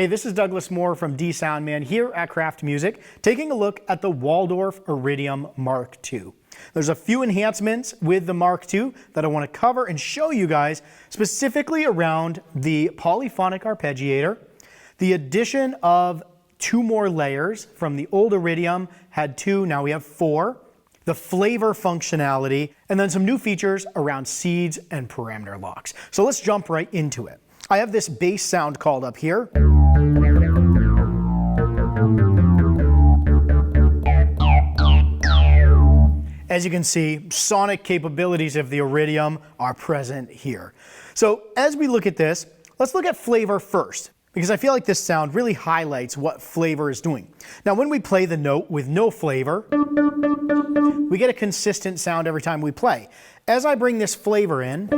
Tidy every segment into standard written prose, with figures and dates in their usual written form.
Hey, this is Douglas Moore from DSoundman here at Kraft Music, taking a look at the Waldorf Iridium MK2. There's a few enhancements with the MK2 that I want to cover and show you guys, specifically around the Polyphonic Arpeggiator, the addition of 2 more layers from the old Iridium, had 2, now we have 4, the Flavour Functionality, and then some new features around seeds and parameter locks. So let's jump right into it. I have this bass sound called up here. As you can see, sonic capabilities of the Iridium are present here. So as we look at this, let's look at flavor first, because I feel like this sound really highlights what flavor is doing. Now when we play the note with no flavor, we get a consistent sound every time we play. As I bring this flavor in,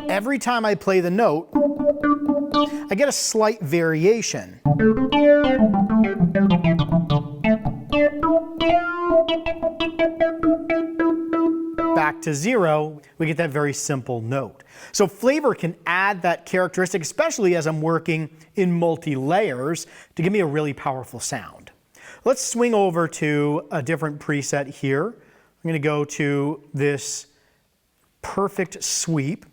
every time I play the note, I get a slight variation. Back to 0, we get that very simple note. So flavor can add that characteristic, especially as I'm working in multi-layers, to give me a really powerful sound. Let's swing over to a different preset here. I'm going to go to this perfect sweep.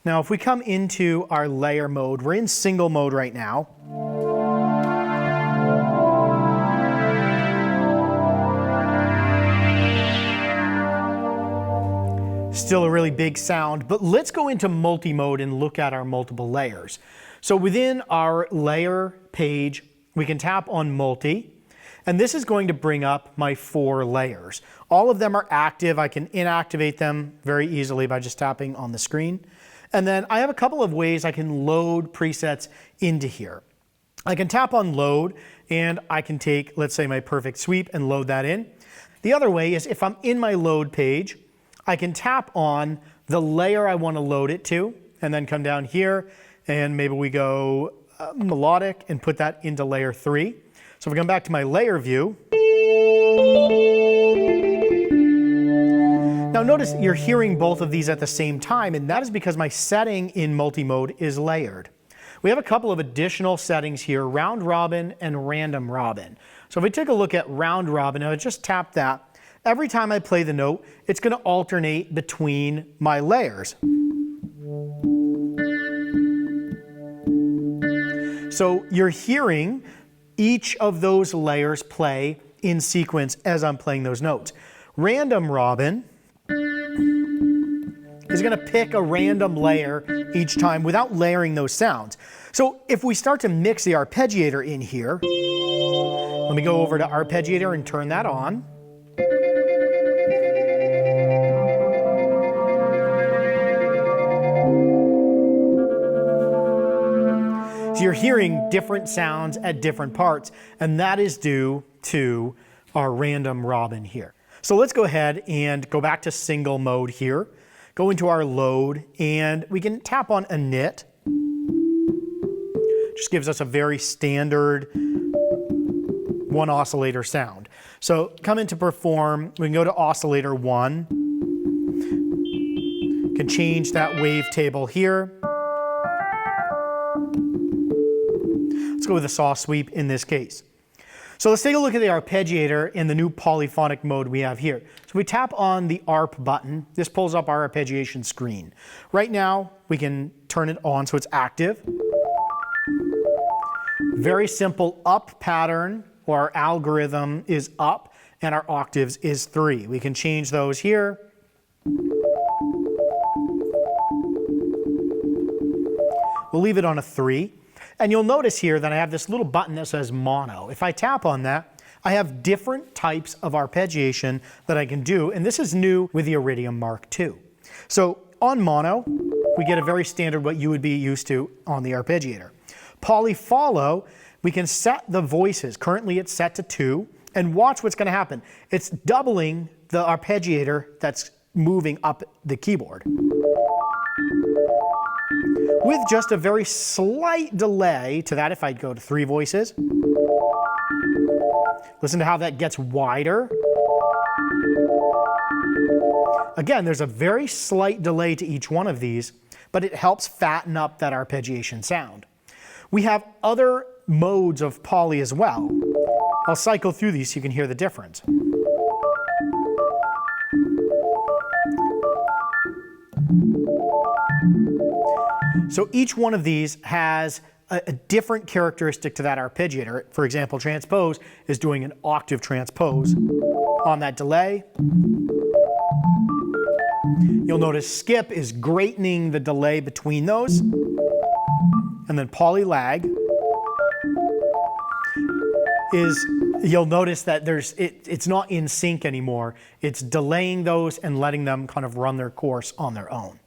Now if we come into our layer mode, we're in single mode right now. Still a really big sound, but let's go into multi-mode and look at our multiple layers. So within our layer page, we can tap on multi, and this is going to bring up my 4 layers. All of them are active. I can inactivate them very easily by just tapping on the screen. And then I have a couple of ways I can load presets into here. I can tap on load, and I can take, let's say, my perfect sweep and load that in. The other way is if I'm in my load page, I can tap on the layer I want to load it to, and then come down here, and maybe we go melodic and put that into layer 3. So if we come back to my layer view, now notice you're hearing both of these at the same time, and that is because my setting in multi-mode is layered. We have a couple of additional settings here, round robin and random robin. So if we take a look at round robin, I just tap that. Every time I play the note, it's going to alternate between my layers. So you're hearing each of those layers play in sequence as I'm playing those notes. Random robin is going to pick a random layer each time without layering those sounds. So if we start to mix the arpeggiator in here, let me go over to arpeggiator and turn that on. So you're hearing different sounds at different parts, and that is due to our random robin here. So let's go ahead and go back to single mode here, go into our load, and we can tap on init. Just gives us a very standard 1 oscillator sound. So come into perform, we can go to oscillator 1, can change that wavetable here. Let's go with a saw sweep in this case. So let's take a look at the arpeggiator in the new polyphonic mode we have here. So we tap on the ARP button. This pulls up our arpeggiation screen. Right now, we can turn it on so it's active. Very simple up pattern, or our algorithm is up, and our octaves is 3. We can change those here. We'll leave it on a 3. And you'll notice here that I have this little button that says mono. If I tap on that, I have different types of arpeggiation that I can do, and this is new with the Iridium MK2. So on mono, we get a very standard what you would be used to on the arpeggiator. Polyfollow, we can set the voices. Currently it's set to 2, and watch what's going to happen. It's doubling the arpeggiator that's moving up the keyboard, with just a very slight delay to that. If I go to 3 voices, listen to how that gets wider. again, there's a very slight delay to each one of these, but it helps fatten up that arpeggiation sound. We have other modes of poly as well. I'll cycle through these so you can hear the difference. So each one of these has a different characteristic to that arpeggiator. For example, transpose is doing an octave transpose on that delay. You'll notice skip is greatening the delay between those. And then poly lag is, you'll notice that it's not in sync anymore. It's delaying those and letting them kind of run their course on their own.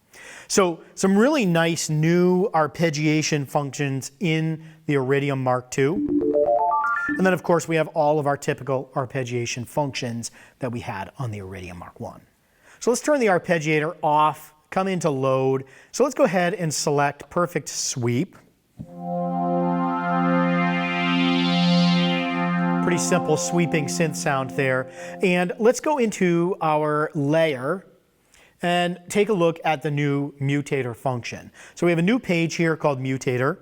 So some really nice new arpeggiation functions in the Iridium Mark II. And then of course we have all of our typical arpeggiation functions that we had on the Iridium Mark I. So let's turn the arpeggiator off, come into load. So let's go ahead and select perfect sweep. Pretty simple sweeping synth sound there. And let's go into our layer and take a look at the new Mutator function. So we have a new page here called Mutator,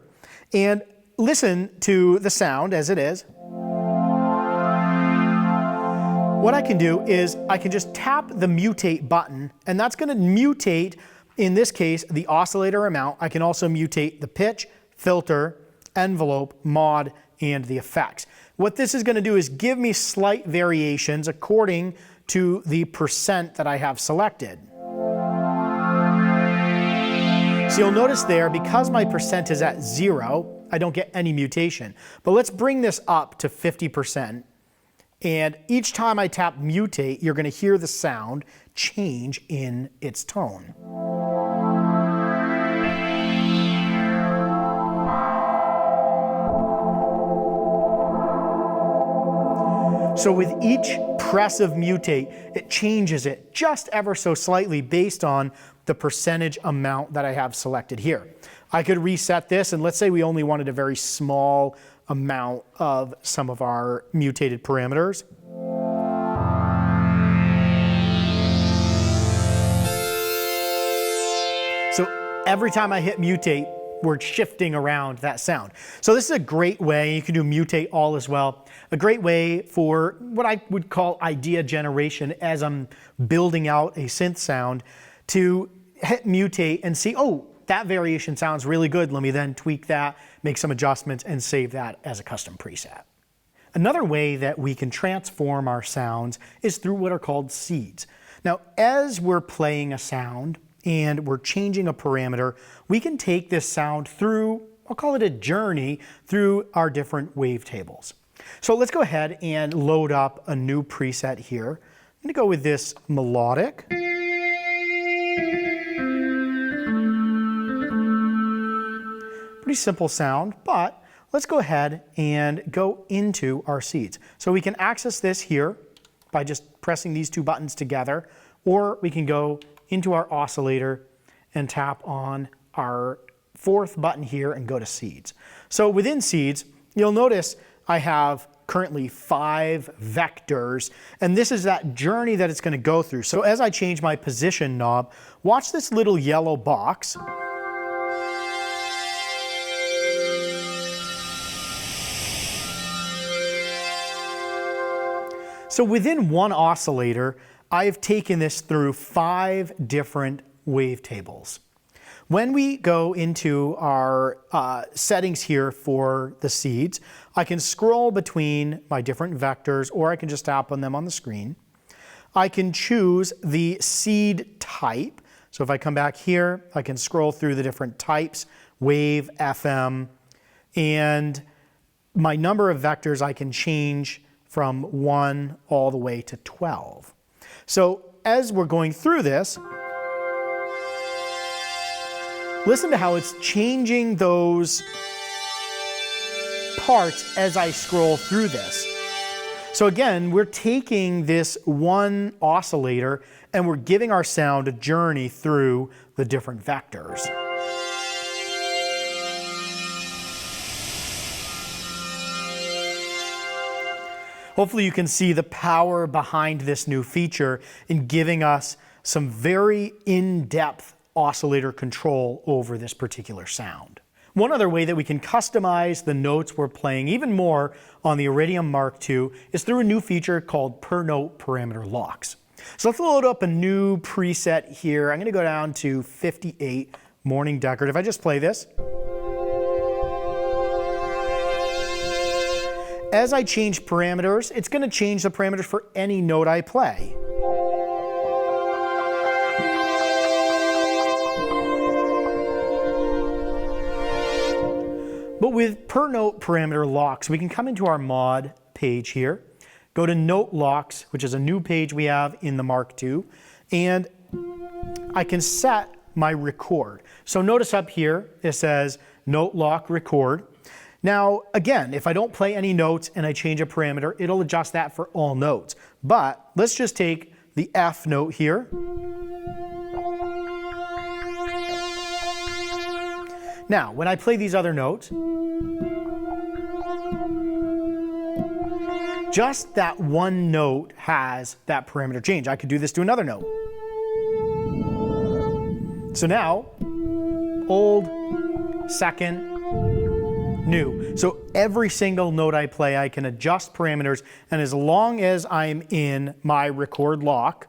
and listen to the sound as it is. What I can do is I can just tap the mutate button, and that's going to mutate, in this case, the oscillator amount. I can also mutate the pitch, filter, envelope, mod, and the effects. What this is going to do is give me slight variations according to the percent that I have selected. So you'll notice there, because my percent is at 0, I don't get any mutation. But let's bring this up to 50%. And each time I tap mutate, you're going to hear the sound change in its tone. So with each press of mutate, it changes it just ever so slightly based on the percentage amount that I have selected here. I could reset this, and let's say we only wanted a very small amount of some of our mutated parameters. So every time I hit mutate, we're shifting around that sound. So this is a great way, you can do mutate all as well, a great way for what I would call idea generation as I'm building out a synth sound, to hit mutate and see, oh, that variation sounds really good. Let me then tweak that, make some adjustments, and save that as a custom preset. Another way that we can transform our sounds is through what are called seeds. Now, as we're playing a sound and we're changing a parameter, we can take this sound through, I'll call it a journey, through our different wavetables. So let's go ahead and load up a new preset here. I'm going to go with this melodic. Pretty simple sound, but let's go ahead and go into our seeds. So we can access this here by just pressing these two buttons together, or we can go into our oscillator and tap on our fourth button here and go to seeds. So within seeds, you'll notice I have currently 5 vectors, and this is that journey that it's going to go through. So as I change my position knob, watch this little yellow box. So within one oscillator, I've taken this through 5 different wavetables. When we go into our settings here for the seeds, I can scroll between my different vectors, or I can just tap on them on the screen. I can choose the seed type. So if I come back here, I can scroll through the different types, wave, FM, and my number of vectors I can change from 1 all the way to 12. So as we're going through this, listen to how it's changing those parts as I scroll through this. So again, we're taking this one oscillator and we're giving our sound a journey through the different vectors. Hopefully you can see the power behind this new feature in giving us some very in-depth oscillator control over this particular sound. One other way that we can customize the notes we're playing even more on the Iridium MK2 is through a new feature called per note parameter locks. So let's load up a new preset here. I'm going to go down to 58, Morning Decorative. I just play this. As I change parameters, it's going to change the parameters for any note I play. But with per note parameter locks, we can come into our mod page here, go to note locks, which is a new page we have in the MK2, and I can set my record. So notice up here, it says note lock record. Now, again, if I don't play any notes and I change a parameter, it'll adjust that for all notes. But let's just take the F note here. Now, when I play these other notes, just that one note has that parameter change. I could do this to another note. So now, old, second, new. So every single note I play, I can adjust parameters, and as long as I'm in my record lock,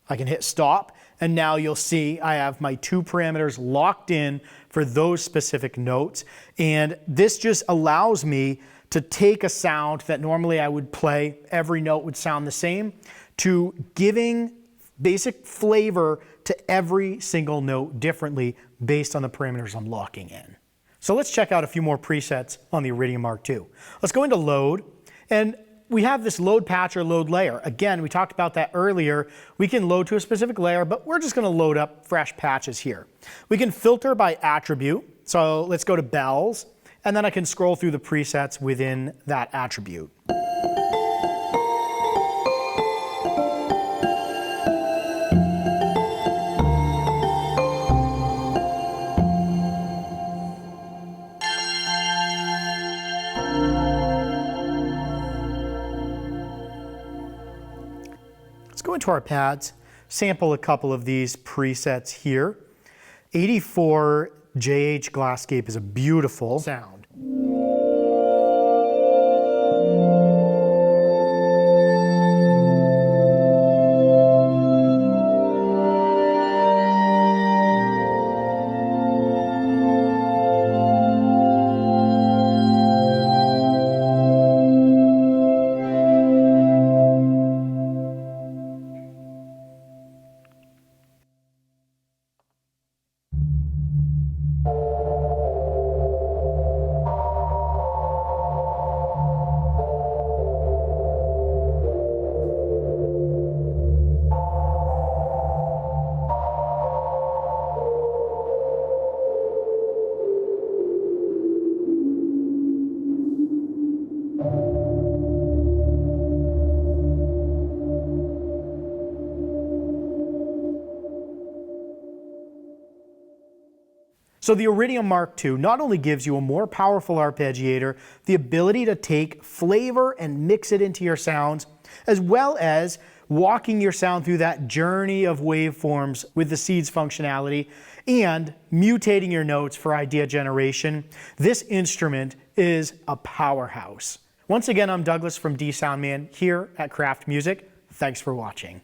I can hit stop, and now you'll see I have my two parameters locked in for those specific notes. And this just allows me to take a sound that normally I would play, every note would sound the same, to giving basic flavor to every single note differently based on the parameters I'm locking in. So let's check out a few more presets on the Iridium MK2. Let's go into load, and we have this load patch or load layer. Again, we talked about that earlier. We can load to a specific layer, but we're just going to load up fresh patches here. We can filter by attribute. So let's go to bells, and then I can scroll through the presets within that attribute. Go into our pads, sample a couple of these presets here. 84 JH Glasscape is a beautiful sound. So the Iridium MK2 not only gives you a more powerful arpeggiator, the ability to take flavor and mix it into your sounds, as well as walking your sound through that journey of waveforms with the seeds functionality and mutating your notes for idea generation. This instrument is a powerhouse. Once again, I'm Douglas from DSoundman here at Kraft Music. Thanks for watching.